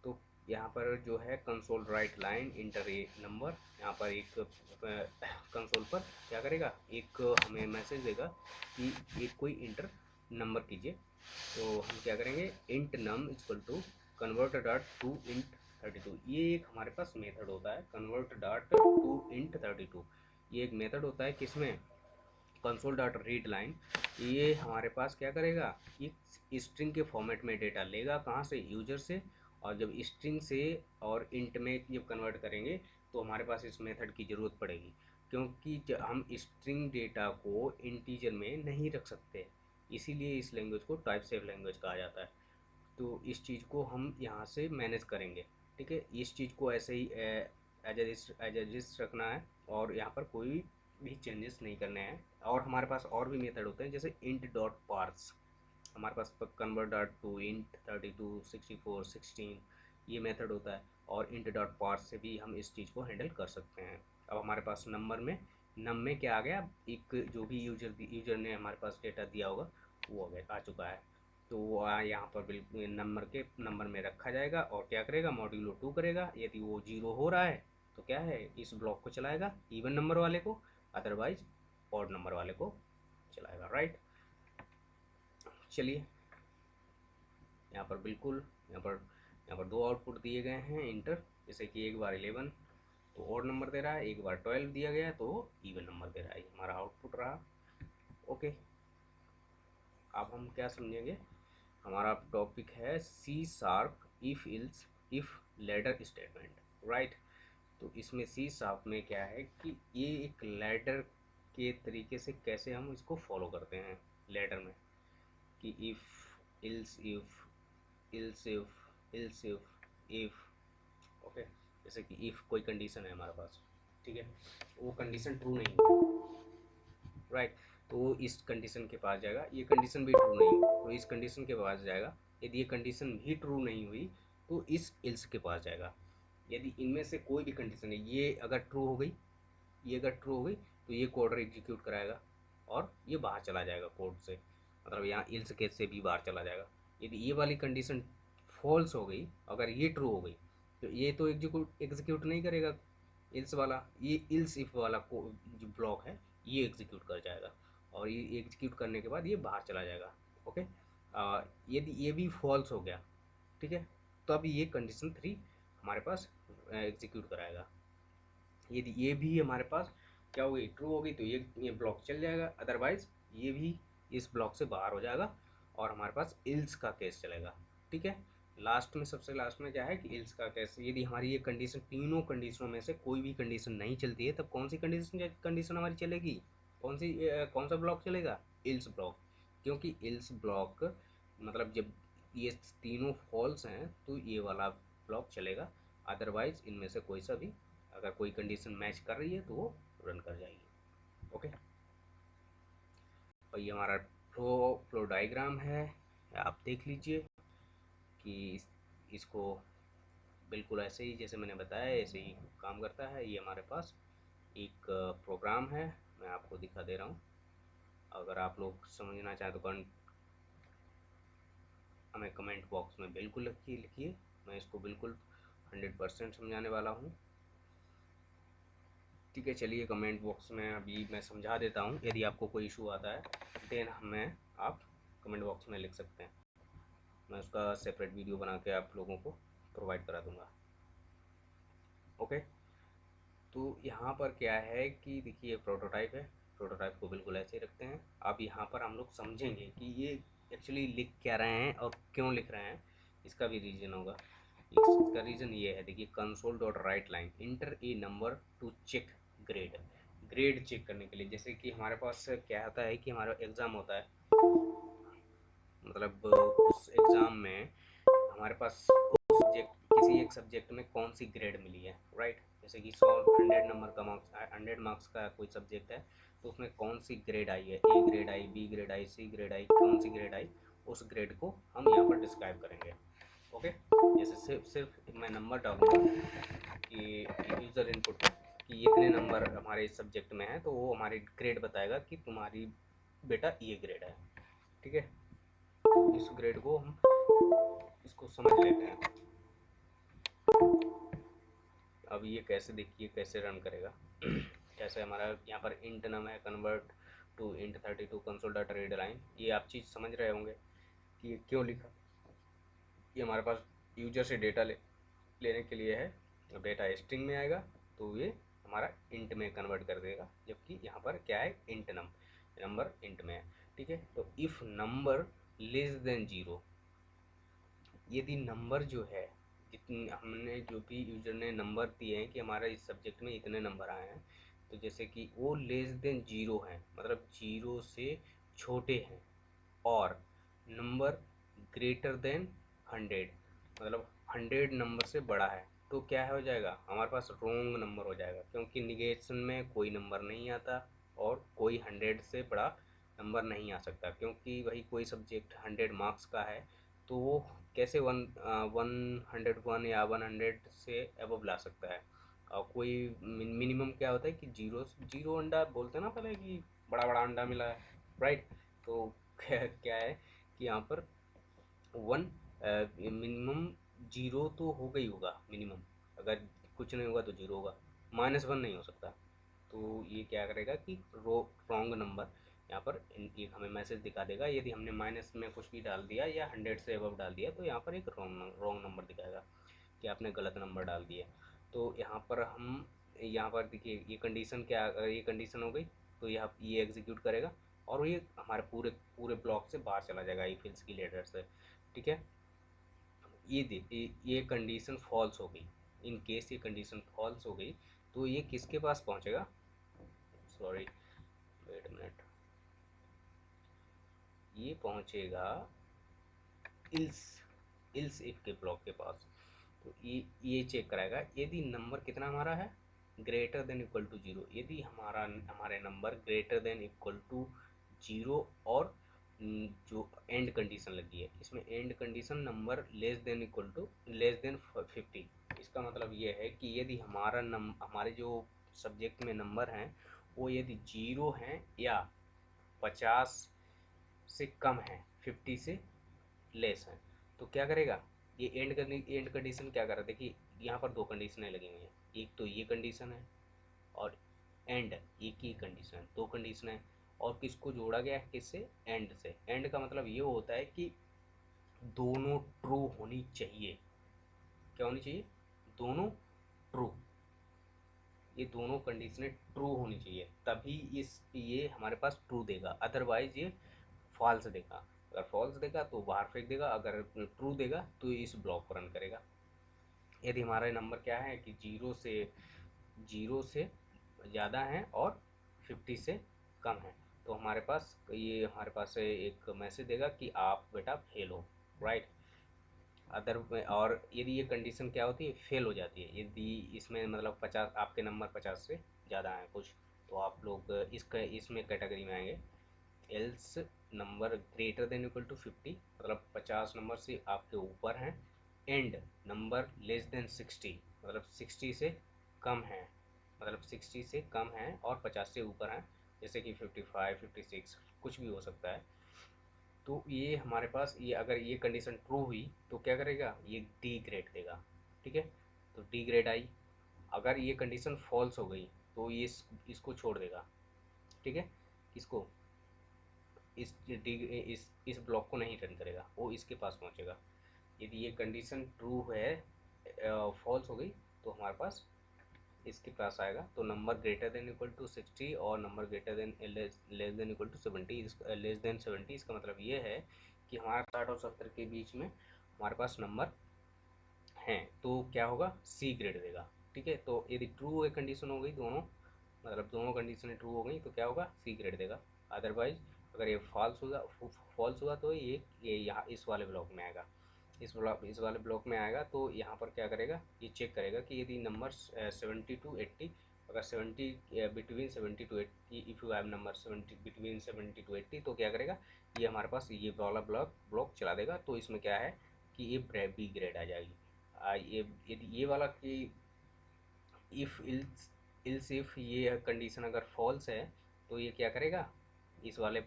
तो यहाँ पर जो है console right line enter a number, यहाँ पर एक कंसोल पर क्या करेगा, एक हमें मैसेज देगा कि एक कोई इंटर नंबर कीजिए। तो हम क्या करेंगे, int num equal to convert dot to int 32। ये एक हमारे पास मेथड होता है, कन्वर्ट डॉट टू इंट 32। ये एक मेथड होता है किसमें, कंसोल डॉट रीड लाइन। ये हमारे पास क्या करेगा, एक स्ट्रिंग के फॉर्मेट में डेटा लेगा, कहाँ से, यूजर से। और जब स्ट्रिंग से और इंट में जब कन्वर्ट करेंगे तो हमारे पास इस मेथड की ज़रूरत पड़ेगी, क्योंकि जब हम स्ट्रिंग डेटा को इंटीजर में नहीं रख सकते, इसीलिए इस लैंग्वेज को टाइप सेफ लैंग्वेज कहा जाता है। तो इस चीज़ को हम यहाँ से मैनेज करेंगे, ठीक है। इस चीज़ को ऐसे ही एज एजिस रखना है और यहाँ पर कोई भी चेंजेस नहीं करने हैं। और हमारे पास और भी मेथड होते हैं, जैसे इंट डॉट पार्स, हमारे पास कन्वर्ट डॉट टू इंट 32 64 16, ये मेथड होता है। और इंट डॉट पार्स से भी हम इस चीज़ को हैंडल कर सकते हैं। अब हमारे पास नम में क्या आ गया, एक जो भी यूजर ने हमारे पास डेटा दिया होगा वो आ चुका है। तो वो यहाँ पर बिल्कुल नंबर में रखा जाएगा और क्या करेगा, मॉड्यूलो 2 करेगा। यदि वो 0 हो रहा है तो क्या है, इस ब्लॉक को चलाएगा इवन नंबर वाले को, अदरवाइज ऑड नंबर वाले को चलाएगा, राइट। चलिए यहाँ पर बिल्कुल यहाँ पर दो आउटपुट दिए गए हैं इंटर, जैसे कि एक बार 11 तो ऑड नंबर दे रहा है, एक बार 12 दिया गया तो इवन नंबर दे रहा है, हमारा आउटपुट रहा। ओके, अब हम क्या समझेंगे, हमारा टॉपिक है C sharp if else if ladder statement, right. तो इसमें सी शार्प में क्या है कि ये एक लैडर के तरीके से कैसे हम इसको फॉलो करते हैं लैडर में, कि if else if else if else if okay, जैसे कि इफ़ कोई कंडीशन है हमारे पास, ठीक है, वो कंडीशन ट्रू नहीं हुई, राइट, तो वो इस कंडीशन के पास जाएगा, ये कंडीशन भी ट्रू नहीं हुई तो इस कंडीशन के पास जाएगा, यदि ये कंडीशन भी ट्रू नहीं हुई तो इस एल्स के पास जाएगा। यदि इनमें से कोई भी कंडीशन है, ये अगर ट्रू हो गई, ये अगर ट्रू हो गई तो ये कोड एग्जीक्यूट कराएगा और ये बाहर चला जाएगा कोड से, मतलब यहाँ इल्स केस से भी बाहर चला जाएगा। यदि ये वाली कंडीशन फॉल्स हो गई, अगर ये ट्रू हो गई तो ये तो एग्जीक्यूट नहीं करेगा इल्स वाला, ये इल्स इफ वाला को जो ब्लॉक है ये एग्जीक्यूट कर जाएगा और ये एग्जीक्यूट करने के बाद ये बाहर चला जाएगा। ओके, यदि ये भी फॉल्स हो गया, ठीक है, तो अब ये कंडीशन 3 हमारे पास एग्जीक्यूट कराएगा। यदि ये भी हमारे पास क्या होगी, ट्रू होगी, तो ये ब्लॉक चल जाएगा, अदरवाइज ये भी इस ब्लॉक से बाहर हो जाएगा और हमारे पास इल्स का केस चलेगा। ठीक है, लास्ट में, सबसे लास्ट में क्या है कि इल्स का केस, यदि हमारी ये कंडीशन, तीनों कंडीशनों में से कोई भी कंडीशन नहीं चलती है, तब कौन सी कंडीशन हमारी चलेगी, कौन सा ब्लॉक चलेगा, इल्स ब्लॉक। क्योंकि इल्स ब्लॉक मतलब जब ये तीनों फॉल्स हैं तो ये वाला ब्लॉक चलेगा, अदरवाइज इनमें से कोई सा भी, अगर कोई कंडीशन मैच कर रही है तो वो रन कर जाएगी। ओके, और ये हमारा फ्लो डायग्राम है, आप देख लीजिए कि इसको बिल्कुल ऐसे ही जैसे मैंने बताया ऐसे ही काम करता है। ये हमारे पास एक प्रोग्राम है, मैं आपको दिखा दे रहा हूँ, अगर आप लोग समझना चाहें तो हमें कमेंट बॉक्स में बिल्कुल लिखिए, मैं इसको बिल्कुल 100% समझाने वाला हूँ। ठीक है, चलिए कमेंट बॉक्स में अभी मैं समझा देता हूँ, यदि आपको कोई इशू आता है देन हमें आप कमेंट बॉक्स में लिख सकते हैं, मैं उसका सेपरेट वीडियो बना के आप लोगों को प्रोवाइड करा दूँगा। ओके, तो यहाँ पर क्या है कि देखिए प्रोटोटाइप है, प्रोटोटाइप को बिल्कुल ऐसे ही रखते हैं। अब यहाँ पर हम लोग समझेंगे कि ये एक्चुअली लिख क्या रहे हैं और क्यों लिख रहे हैं, इसका भी रीज़न होगा। इसका रीज़न ये है, देखिए console dot write line enter a number to check grade, grade check करने के लिए, जैसे कि हमारे पास क्या होता है कि हमारा एग्ज़ाम होता है, मतलब उस एग्ज़ाम में हमारे पास उस सब्जेक्ट, किसी एक सब्जेक्ट में कौन सी ग्रेड मिली है, राइट, जैसे कि 100 नंबर का मार्क्स, 100 मार्क्स का कोई सब्जेक्ट है तो उसमें कौन सी ग्रेड आई है, ए ग्रेड आई, बी ग्रेड आई, सी ग्रेड आई, कौन सी ग्रेड आई, उस ग्रेड को हम यहाँ पर डिस्क्राइब करेंगे। ओके, जैसे सिर्फ मैं नंबर डालूंगा कि यूज़र इनपुट कि इतने नंबर हमारे इस सब्जेक्ट में है तो वो हमारी ग्रेड बताएगा कि तुम्हारी बेटा ये ग्रेड है। ठीक है, तो इस ग्रेड को हम इसको समझ लेते हैं। अब ये कैसे, देखिए कैसे रन करेगा कैसे हमारा यहाँ पर इंट नम है, convert to int 32 console data read line, ये आप चीज़ समझ रहे होंगे कि ये क्यों लिखा। ये हमारे पास यूजर से डेटा लेने के लिए है, अब डेटा स्ट्रिंग में आएगा तो ये हमारा इंट में कन्वर्ट कर देगा, जबकि यहाँ पर क्या है, इंट नंबर इंट में है। ठीक है, तो इफ़ नंबर लेस देन 0, यदि नंबर जो है, जितने हमने जो भी यूजर ने नंबर दिए हैं कि हमारा इस सब्जेक्ट में इतने नंबर आए हैं, तो जैसे कि वो लेस देन 0 हैं, मतलब 0 से छोटे हैं, और नंबर ग्रेटर देन 100, मतलब 100 नंबर से बड़ा है, तो क्या हो जाएगा, हमारे पास रोंग नंबर हो जाएगा, क्योंकि निगेशन में कोई नंबर नहीं आता और कोई 100 से बड़ा नंबर नहीं आ सकता, क्योंकि वही कोई सब्जेक्ट 100 मार्क्स का है तो वो कैसे 101 या 100 से अबव ला सकता है। और कोई मिनिमम क्या होता है कि जीरो जीरो अंडा बोलते हैं ना पहले, कि बड़ा बड़ा अंडा मिला है, राइट, तो क्या है कि यहाँ पर वन मिनिमम, जीरो तो होगा ही होगा मिनिमम, अगर कुछ नहीं होगा तो जीरो होगा, -1 नहीं हो सकता। तो ये क्या करेगा कि रॉन्ग नंबर यहाँ पर एक हमें मैसेज दिखा देगा, यदि हमने माइनस में कुछ भी डाल दिया या 100 से अबव डाल दिया तो यहाँ पर एक रॉन्ग नंबर दिखाएगा कि आपने गलत नंबर डाल दिया। तो यहाँ पर हम, यहाँ पर देखिए ये कंडीशन, क्या अगर ये कंडीशन हो गई तो ये एग्जीक्यूट करेगा और ये हमारे पूरे पूरे ब्लॉक से बाहर चला जाएगा इफ एल्स की लेटर से। ठीक है, ये कंडीशन फॉल्स हो गई, इन केस ये कंडीशन फॉल्स हो गई तो ये किसके पास पहुंचेगा, सॉरी वेट मिनट, ये पहुंचेगा इल्स इल्स इफ के ब्लॉक के पास। तो ये चेक कराएगा यदि नंबर कितना हमारा है greater than equal to zero, यदि हमारे number greater than equal to zero और जो एंड कंडीशन लगी है इसमें and condition number less than 50। इसका मतलब ये है कि यदि हमारे जो सब्जेक्ट में नंबर हैं वो यदि जीरो हैं या 50 से कम है 50 से लेस है तो क्या करेगा ये एंड कंडीशन क्या कर रहा है। देखिए यहाँ पर दो कंडीशनें लगी हुई हैं, एक तो ये कंडीशन है और एंड एक ही कंडीशन है, दो कंडीशन है और किसको जोड़ा गया है किससे एंड से। एंड का मतलब ये होता है कि दोनों ट्रू होनी चाहिए। क्या होनी चाहिए दोनों ट्रू, ये दोनों कंडीशनें ट्रू होनी चाहिए तभी ये हमारे पास ट्रू देगा, अदरवाइज ये फॉल्स देगा। अगर फॉल्स देगा तो बाहर फेंक देगा, अगर ट्रू देगा तो इस ब्लॉक को रन करेगा। यदि हमारा नंबर क्या है कि जीरो से ज़्यादा है और 50 से कम है तो हमारे पास एक मैसेज देगा कि आप बेटा फेल हो, राइट। अदर और यदि ये कंडीशन क्या होती है फेल हो जाती है, यदि इसमें मतलब 50 आपके नंबर 50 से ज़्यादा हैं कुछ तो आप लोग इसमें कैटेगरी में आएंगे else number greater than equal to 50 मतलब 50 नंबर से आपके ऊपर हैं, एंड नंबर लेस देन 60 मतलब 60 से कम है, मतलब 60 से कम है और 50 से ऊपर हैं, जैसे कि 55 56 कुछ भी हो सकता है। तो ये हमारे पास ये अगर ये कंडीशन ट्रू हुई तो क्या करेगा ये डी ग्रेड देगा, ठीक है। तो डी ग्रेड आई। अगर ये कंडीशन फॉल्स हो गई तो ये इसको छोड़ देगा, ठीक है। किसको इस ब्लॉक को नहीं रन करेगा, वो इसके पास पहुंचेगा। यदि ये कंडीशन ट्रू है फॉल्स हो गई तो हमारे पास इसके पास आएगा। तो number greater than equal to 60 और number greater than less than equal to 70, less than 70 इसका मतलब ये है कि हमारा 60 और 70 के बीच में हमारे पास नंबर हैं तो क्या होगा सी ग्रेड देगा, ठीक है। तो यदि ट्रू एक कंडीशन हो गई दोनों मतलब दोनों कंडीशनें ट्रू हो गई तो क्या होगा सी ग्रेड देगा। अदरवाइज अगर ये फॉल्स हुआ तो ये यहाँ इस वाले ब्लॉक में आएगा, इस वाले ब्लॉक में आएगा। तो यहाँ पर क्या करेगा ये चेक करेगा कि यदि नंबर 70 टू 80, अगर 70 between 70 to 80 if you have number 70 between 70 to 80 तो क्या करेगा ये हमारे पास ये वाला ब्लॉक चला देगा। तो इसमें क्या है कि ये बी ग्रेड आ जाएगी। ये यदि ये वाला कि इफ़ इल्स इफ़ ये कंडीशन अगर फॉल्स है तो ये क्या करेगा इस वाले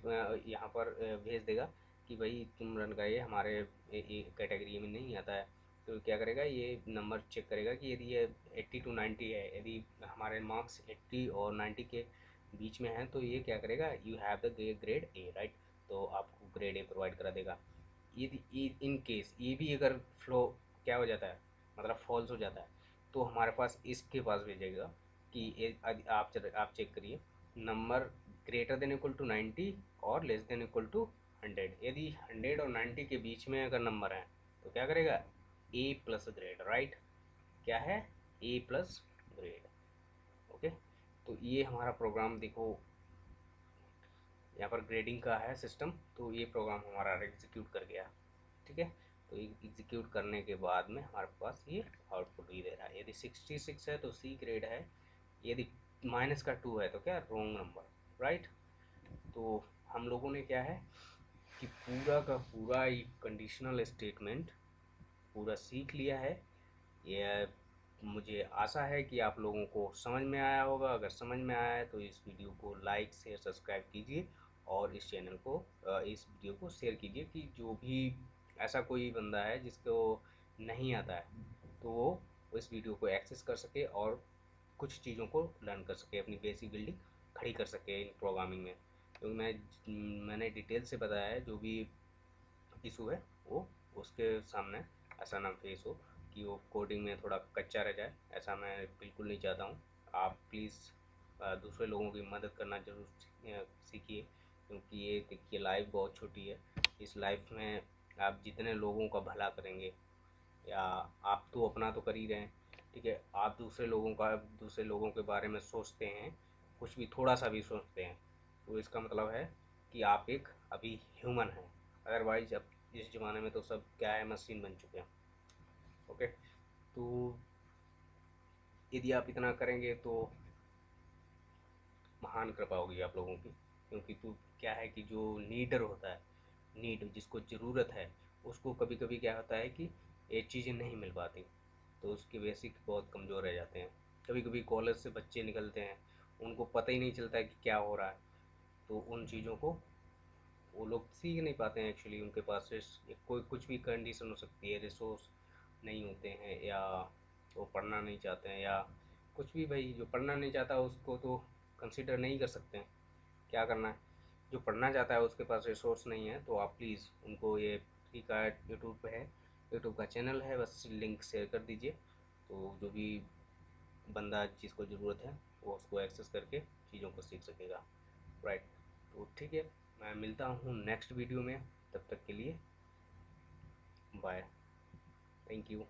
यहाँ पर भेज देगा कि भाई तुम रन का ये हमारे कैटेगरी में नहीं आता है। तो क्या करेगा ये नंबर चेक करेगा कि यदि ये 80 टू 90 है, यदि हमारे मार्क्स 80 और 90 के बीच में हैं तो ये क्या करेगा you have the grade A, right. तो आपको ग्रेड ए प्रोवाइड करा देगा। यदि इन केस ये भी अगर फ्लो क्या हो जाता है मतलब फॉल्स हो जाता है तो हमारे पास इसके पास भेजेगा कि आप चेक करिए number greater than equal to 90 और लेस देन इक्वल टू 100, यदि 100 और 90 के बीच में अगर नंबर है तो क्या करेगा ए प्लस ग्रेड, राइट। क्या है ए प्लस ग्रेड, ओके। तो ये हमारा प्रोग्राम देखो यहाँ पर ग्रेडिंग का है सिस्टम, तो ये प्रोग्राम हमारा एग्जीक्यूट कर गया, ठीक है। तो एग्जीक्यूट करने के बाद में हमारे पास ये आउटपुट ही दे रहा है। यदि 66 है तो सी ग्रेड है, यदि माइनस का 2 है तो क्या रॉन्ग नंबर, राइट। तो हम लोगों ने क्या है कि पूरा का पूरा ये कंडीशनल स्टेटमेंट पूरा सीख लिया है। ये मुझे आशा है कि आप लोगों को समझ में आया होगा। अगर समझ में आया है तो इस वीडियो को लाइक शेयर सब्सक्राइब कीजिए और इस चैनल को इस वीडियो को शेयर कीजिए कि जो भी ऐसा कोई बंदा है जिसको नहीं आता है तो वो इस वीडियो को एक्सेस कर सके और कुछ चीज़ों को लर्न कर सके, अपनी बेसिक बिल्डिंग खड़ी कर सके इन प्रोग्रामिंग में। क्योंकि मैंने डिटेल से बताया है जो भी इशू है वो उसके सामने ऐसा ना फेस हो कि वो कोडिंग में थोड़ा कच्चा रह जाए, ऐसा मैं बिल्कुल नहीं चाहता हूँ। आप प्लीज़ दूसरे लोगों की मदद करना जरूर सीखिए क्योंकि ये देखिए लाइफ बहुत छोटी है। इस लाइफ में आप जितने लोगों का भला करेंगे या आप तो अपना तो कर ही रहे हैं, ठीक है, आप दूसरे लोगों के बारे में सोचते हैं, कुछ भी थोड़ा सा भी सोचते हैं तो इसका मतलब है कि आप एक अभी ह्यूमन हैं। अदरवाइज अब इस ज़माने में तो सब क्या है मशीन बन चुके हैं, ओके। तो यदि आप इतना करेंगे तो महान कृपा होगी आप लोगों की, क्योंकि तो क्या है कि जो नीडर होता है, नीड जिसको ज़रूरत है, उसको कभी कभी क्या होता है कि ये चीज़ें नहीं मिल पाती, तो उसके बेसिक बहुत कमज़ोर रह जाते हैं। कभी कभी कॉलेज से बच्चे निकलते हैं, उनको पता ही नहीं चलता है कि क्या हो रहा है, तो उन चीज़ों को वो लोग सीख नहीं पाते हैं। एक्चुअली उनके पास कोई कुछ भी कंडीशन हो सकती है, रिसोर्स नहीं होते हैं, या वो पढ़ना नहीं चाहते हैं, या कुछ भी। भाई जो पढ़ना नहीं चाहता उसको तो कंसिडर नहीं कर सकते हैं। क्या करना है, जो पढ़ना चाहता है उसके पास रिसोर्स नहीं है, तो आप प्लीज़ उनको ये फ्री का यूट्यूब पे है, यूट्यूब का चैनल है, बस लिंक शेयर कर दीजिए, तो जो भी बंदा जिसको ज़रूरत है वो उसको एक्सेस करके चीज़ों को सीख सकेगा। राइट, तो ठीक है, मैं मिलता हूँ नेक्स्ट वीडियो में, तब तक के लिए बाय, थैंक यू।